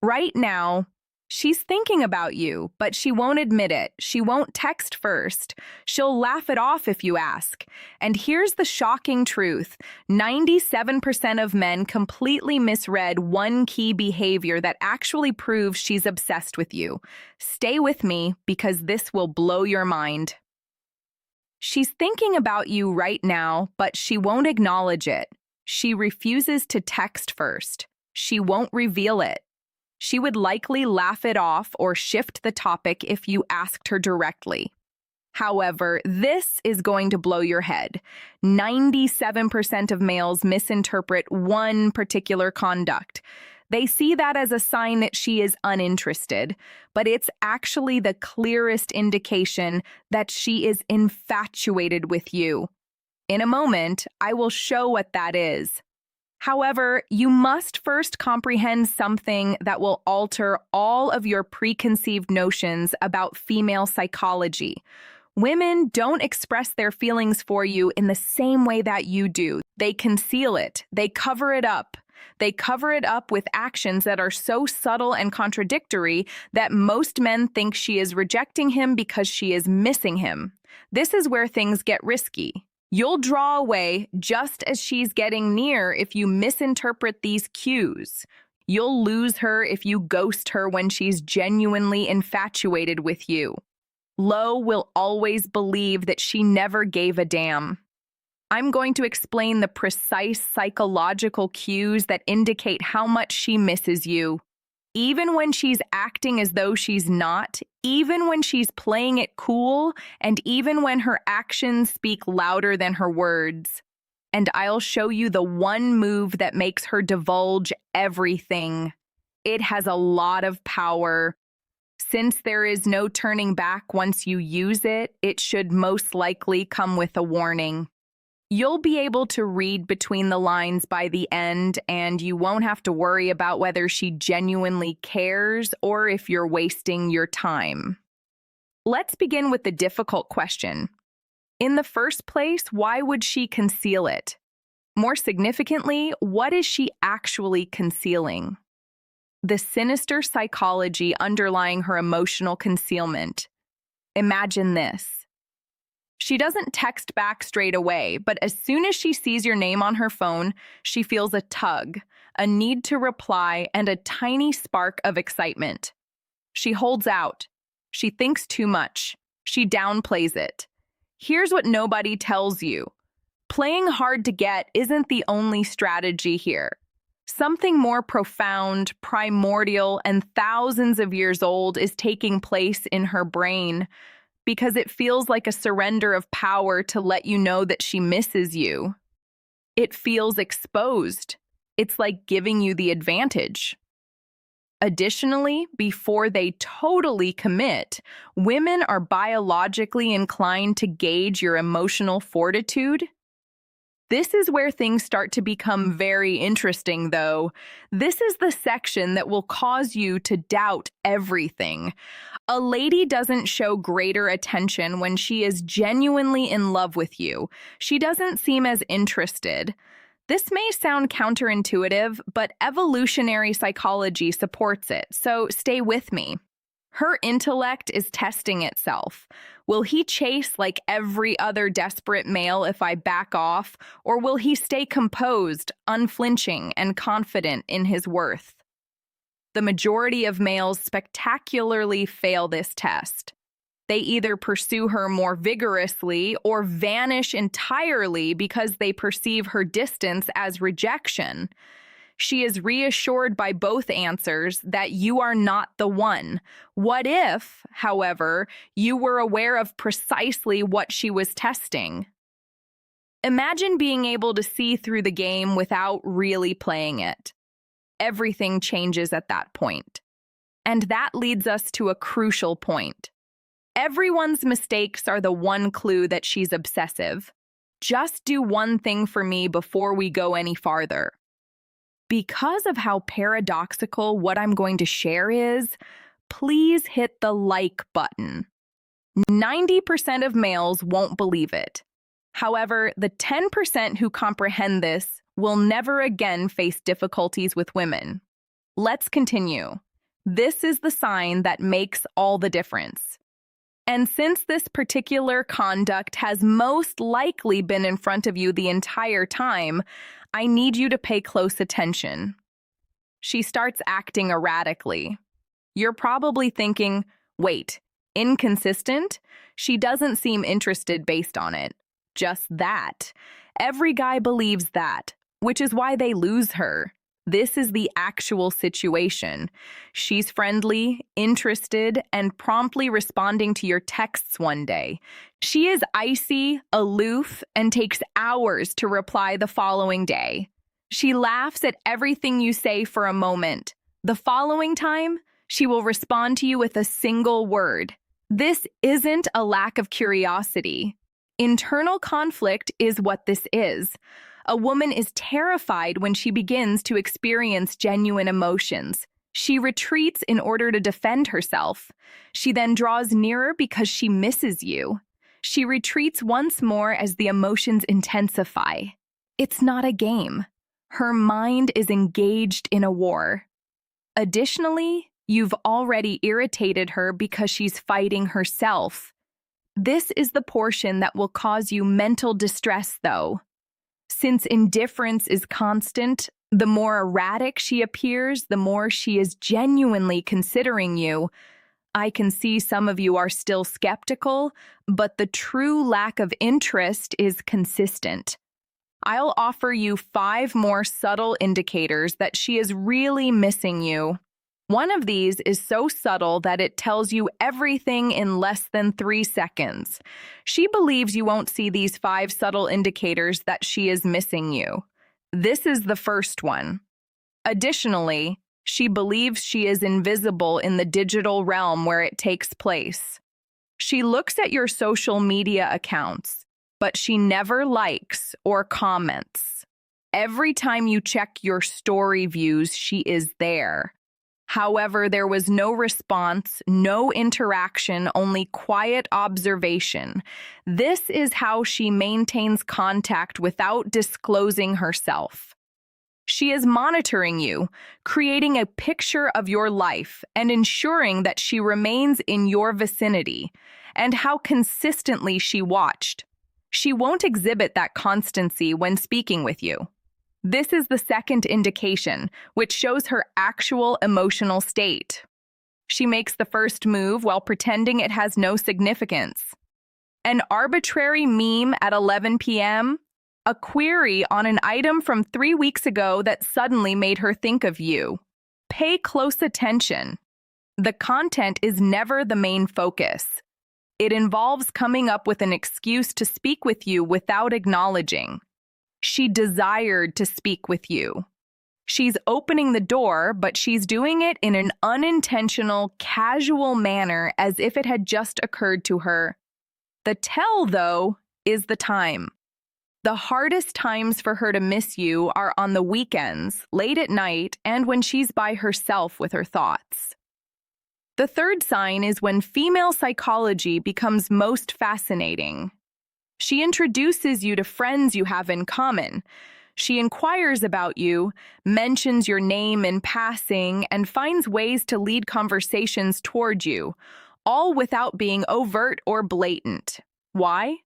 Right now, she's thinking about you, but she won't admit it. She won't text first. She'll laugh it off if you ask. And here's the shocking truth. 97% of men completely misread one key behavior that actually proves she's obsessed with you. Stay with me because this will blow your mind. She's thinking about you right now, but she won't acknowledge it. She refuses to text first. She won't reveal it. She would likely laugh it off or shift the topic if you asked her directly. However, this is going to blow your head. 97% of males misinterpret one particular conduct. They see that as a sign that she is uninterested, but it's actually the clearest indication that she is infatuated with you. In a moment, I will show what that is. However, you must first comprehend something that will alter all of your preconceived notions about female psychology. Women don't express their feelings for you in the same way that you do. They conceal it. They cover it up. They cover it up with actions that are so subtle and contradictory that most men think she is rejecting him because she is missing him. This is where things get risky. You'll draw away just as she's getting near if you misinterpret these cues. You'll lose her if you ghost her when she's genuinely infatuated with you. Lo will always believe that she never gave a damn. I'm going to explain the precise psychological cues that indicate how much she misses you. Even when she's acting as though she's not, even when she's playing it cool, and even when her actions speak louder than her words. And I'll show you the one move that makes her divulge everything. It has a lot of power. Since there is no turning back once you use it, it should most likely come with a warning. You'll be able to read between the lines by the end, and you won't have to worry about whether she genuinely cares or if you're wasting your time. Let's begin with the difficult question. In the first place, why would she conceal it? More significantly, what is she actually concealing? The sinister psychology underlying her emotional concealment. Imagine this. She doesn't text back straight away, but as soon as she sees your name on her phone, she feels a tug, a need to reply, and a tiny spark of excitement. She holds out. She thinks too much. She downplays it. Here's what nobody tells you. Playing hard to get isn't the only strategy here. Something more profound, primordial, and thousands of years old is taking place in her brain, because it feels like a surrender of power to let you know that she misses you. It feels exposed. It's like giving you the advantage. Additionally, before they totally commit, women are biologically inclined to gauge your emotional fortitude. This is where things start to become very interesting, though. This is the section that will cause you to doubt everything. A lady doesn't show greater attention when she is genuinely in love with you. She doesn't seem as interested. This may sound counterintuitive, but evolutionary psychology supports it, so stay with me. Her intellect is testing itself. Will he chase like every other desperate male if I back off, or will he stay composed, unflinching, and confident in his worth? The majority of males spectacularly fail this test. They either pursue her more vigorously or vanish entirely because they perceive her distance as rejection. She is reassured by both answers that you are not the one. What if, however, you were aware of precisely what she was testing? Imagine being able to see through the game without really playing it. Everything changes at that point. And that leads us to a crucial point. Everyone's mistakes are the one clue that she's obsessive. Just do one thing for me before we go any farther. Because of how paradoxical what I'm going to share is, please hit the like button. 90% of males won't believe it. However, the 10% who comprehend this will never again face difficulties with women. Let's continue. This is the sign that makes all the difference. And since this particular conduct has most likely been in front of you the entire time, I need you to pay close attention. She starts acting erratically. You're probably thinking, wait, inconsistent? She doesn't seem interested based on it. Just that. Every guy believes that, which is why they lose her. This is the actual situation. She's friendly, interested, and promptly responding to your texts one day. She is icy, aloof, and takes hours to reply the following day. She laughs at everything you say for a moment. The following time, she will respond to you with a single word. This isn't a lack of curiosity. Internal conflict is what this is. A woman is terrified when she begins to experience genuine emotions. She retreats in order to defend herself. She then draws nearer because she misses you. She retreats once more as the emotions intensify. It's not a game. Her mind is engaged in a war. Additionally, you've already irritated her because she's fighting herself. This is the portion that will cause you mental distress, though. Since indifference is constant, the more erratic she appears, the more she is genuinely considering you. I can see some of you are still skeptical, but the true lack of interest is consistent. I'll offer you 5 more subtle indicators that she is really missing you. One of these is so subtle that it tells you everything in less than 3 seconds. She believes you won't see these 5 subtle indicators that she is missing you. This is the first one. Additionally, she believes she is invisible in the digital realm where it takes place. She looks at your social media accounts, but she never likes or comments. Every time you check your story views, she is there. However, there was no response, no interaction, only quiet observation. This is how she maintains contact without disclosing herself. She is monitoring you, creating a picture of your life and ensuring that she remains in your vicinity, and how consistently she watched. She won't exhibit that constancy when speaking with you. This is the second indication, which shows her actual emotional state. She makes the first move while pretending it has no significance. An arbitrary meme at 11 p.m., a query on an item from 3 weeks ago that suddenly made her think of you. Pay close attention. The content is never the main focus. It involves coming up with an excuse to speak with you without acknowledging. She desired to speak with you. She's opening the door, but she's doing it in an unintentional, casual manner as if it had just occurred to her. The tell, though, is the time. The hardest times for her to miss you are on the weekends, late at night, and when she's by herself with her thoughts. The third sign is when female psychology becomes most fascinating. She introduces you to friends you have in common. She inquires about you, mentions your name in passing, and finds ways to lead conversations toward you, all without being overt or blatant. Why?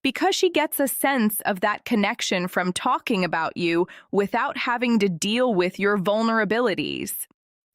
Because she gets a sense of that connection from talking about you without having to deal with your vulnerabilities.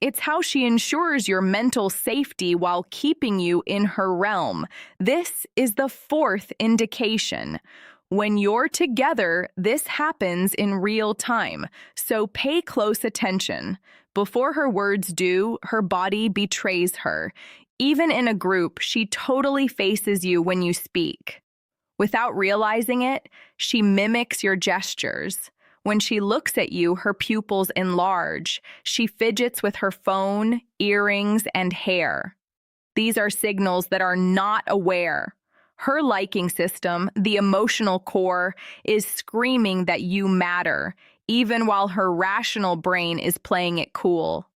It's how she ensures your mental safety while keeping you in her realm. This is the fourth indication. When you're together, this happens in real time, so pay close attention. Before her words do, her body betrays her. Even in a group, she totally faces you when you speak. Without realizing it, she mimics your gestures. When she looks at you, her pupils enlarge. She fidgets with her phone, earrings, and hair. These are signals that are not aware. Her liking system, the emotional core, is screaming that you matter, even while her rational brain is playing it cool.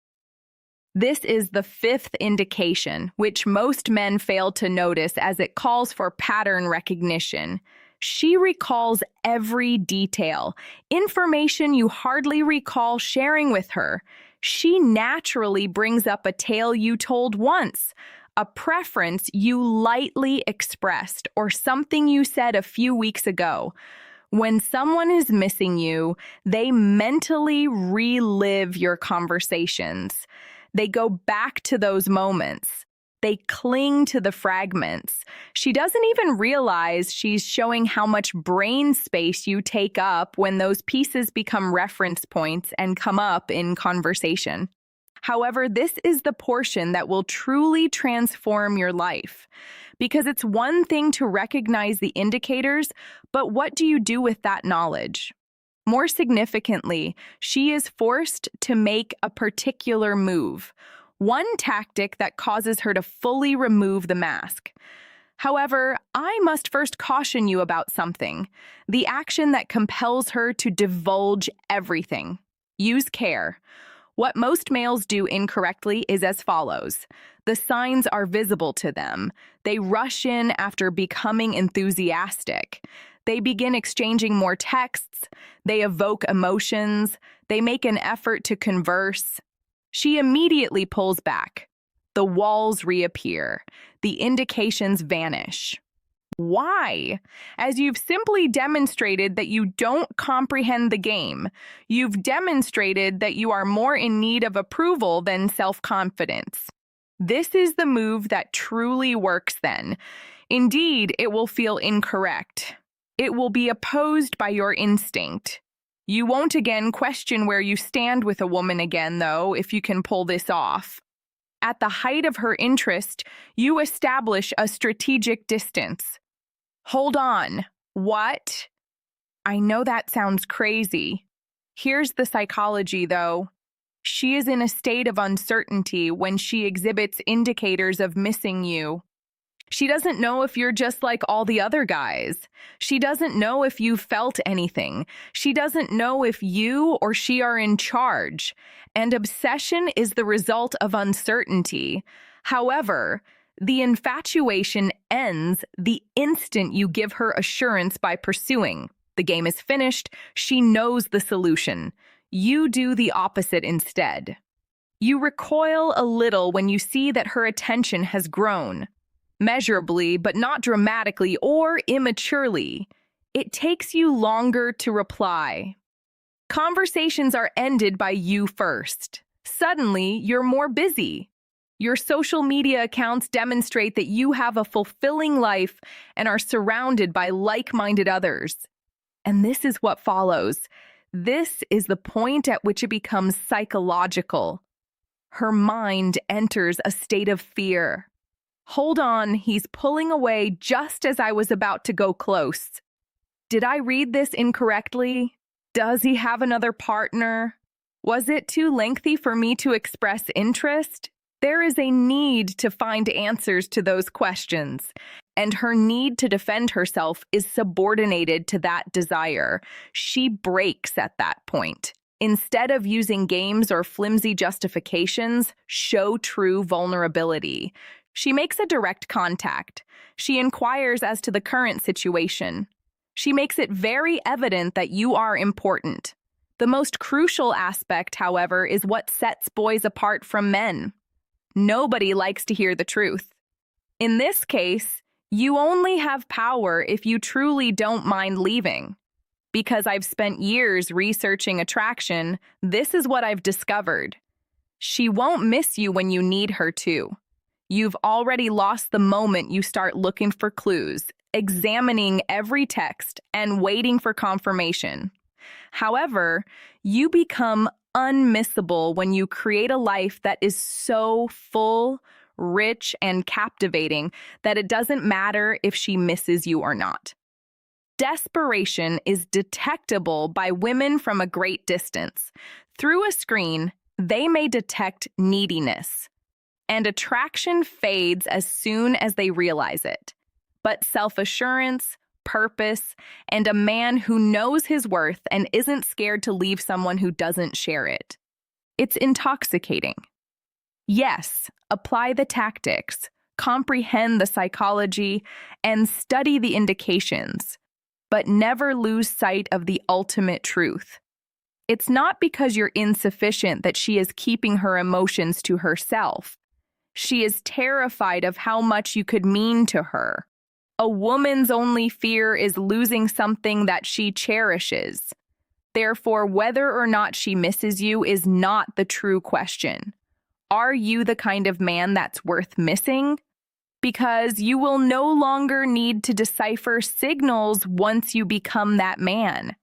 This is the fifth indication, which most men fail to notice as it calls for pattern recognition. She recalls every detail, information you hardly recall sharing with her. She naturally brings up a tale you told once, a preference you lightly expressed, or something you said a few weeks ago. When someone is missing you, they mentally relive your conversations. They go back to those moments. They cling to the fragments. She doesn't even realize she's showing how much brain space you take up when those pieces become reference points and come up in conversation. However, this is the portion that will truly transform your life. Because it's one thing to recognize the indicators, but what do you do with that knowledge? More significantly, she is forced to make a particular move, one tactic that causes her to fully remove the mask. However, I must first caution you about something, the action that compels her to divulge everything. Use care. What most males do incorrectly is as follows. The signs are visible to them. They rush in after becoming enthusiastic. They begin exchanging more texts. They evoke emotions. They make an effort to converse. She immediately pulls back. The walls reappear. The indications vanish. Why? As you've simply demonstrated that you don't comprehend the game. You've demonstrated that you are more in need of approval than self-confidence. This is the move that truly works then. Indeed, it will feel incorrect. It will be opposed by your instinct. You won't again question where you stand with a woman again, though, if you can pull this off. At the height of her interest, you establish a strategic distance. Hold on. What? I know that sounds crazy. Here's the psychology, though. She is in a state of uncertainty when she exhibits indicators of missing you. She doesn't know if you're just like all the other guys. She doesn't know if you felt anything. She doesn't know if you or she are in charge. And obsession is the result of uncertainty. However, the infatuation ends the instant you give her assurance by pursuing. The game is finished. She knows the solution. You do the opposite instead. You recoil a little when you see that her attention has grown. Measurably, but not dramatically or immaturely. It takes you longer to reply. Conversations are ended by you first. Suddenly, you're more busy. Your social media accounts demonstrate that you have a fulfilling life and are surrounded by like-minded others. And this is what follows. This is the point at which it becomes psychological. Her mind enters a state of fear. Hold on, he's pulling away just as I was about to go close. Did I read this incorrectly? Does he have another partner? Was it too lengthy for me to express interest? There is a need to find answers to those questions, and her need to defend herself is subordinated to that desire. She breaks at that point. Instead of using games or flimsy justifications, show true vulnerability. She makes a direct contact. She inquires as to the current situation. She makes it very evident that you are important. The most crucial aspect, however, is what sets boys apart from men. Nobody likes to hear the truth. In this case, you only have power if you truly don't mind leaving. Because I've spent years researching attraction, this is what I've discovered. She won't miss you when you need her to. You've already lost the moment you start looking for clues, examining every text, and waiting for confirmation. However, you become unmissable when you create a life that is so full, rich, and captivating that it doesn't matter if she misses you or not. Desperation is detectable by women from a great distance. Through a screen, they may detect neediness, and attraction fades as soon as they realize it. But self-assurance, purpose, and a man who knows his worth and isn't scared to leave someone who doesn't share it. It's intoxicating. Yes, apply the tactics, comprehend the psychology, and study the indications, but never lose sight of the ultimate truth. It's not because you're insufficient that she is keeping her emotions to herself. She is terrified of how much you could mean to her. A woman's only fear is losing something that she cherishes. Therefore, whether or not she misses you is not the true question. Are you the kind of man that's worth missing? Because you will no longer need to decipher signals once you become that man.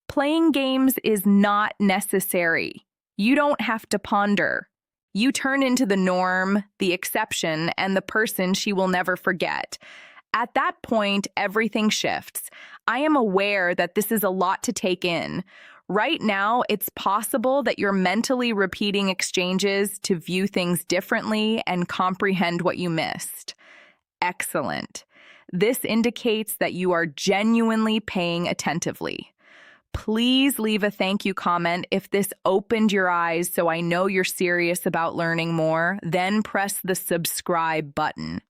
Playing games is not necessary. You don't have to ponder. You turn into the norm, the exception, and the person she will never forget. At that point, everything shifts. I am aware that this is a lot to take in. Right now, it's possible that you're mentally repeating exchanges to view things differently and comprehend what you missed. Excellent. This indicates that you are genuinely paying attentively. Please leave a thank you comment if this opened your eyes so I know you're serious about learning more. Then press the subscribe button.